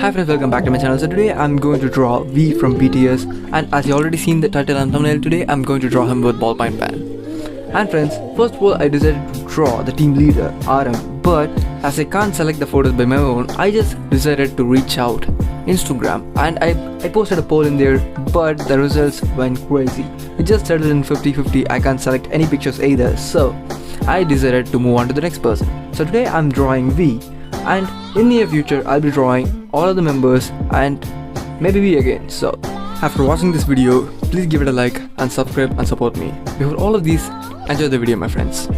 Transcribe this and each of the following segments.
Hi friends, welcome back to my channel. So today I'm going to draw V from BTS, and as you already seen the title and thumbnail, today I'm going to draw him with ballpoint pen. And friends, first of all I decided to draw the team leader RM, but as I can't select the photos by my own, I just decided to reach out Instagram and I posted a poll in there, but the results went crazy. It just settled in 50-50. I can't select any pictures either, so I decided to move on to the next person. So today I'm drawing V, and in near future I'll be drawing all of the members and maybe V again. So after watching this video, please give it a like and subscribe and support me. Before all of these, enjoy the video my friends.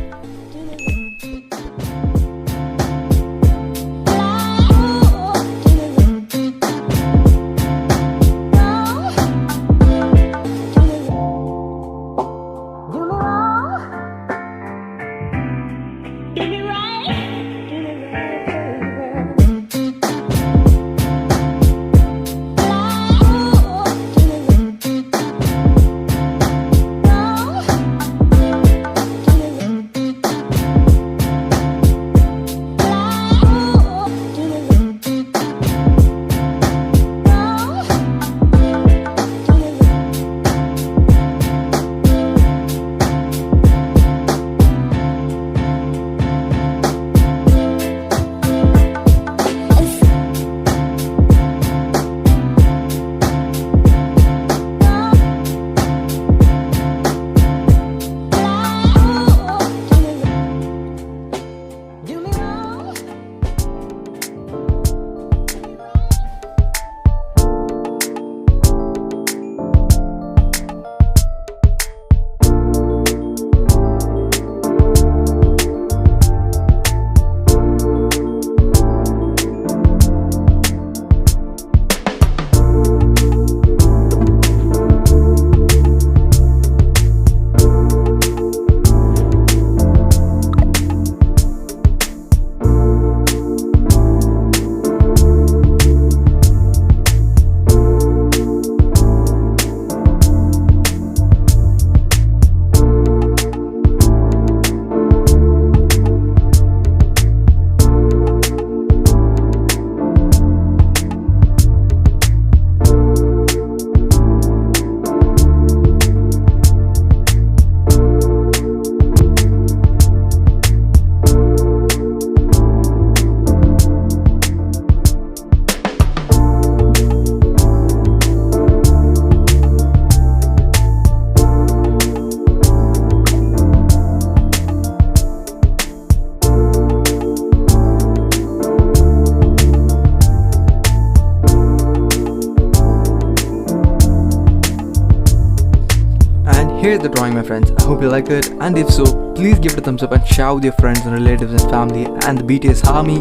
Here's the drawing my friends. I hope you liked it, and if so, please give it a thumbs up and share with your friends and relatives and family and the BTS army.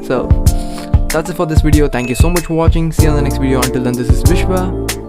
So that's it for this video. Thank you so much for watching. See you on the next video. Until then, this is Vishwa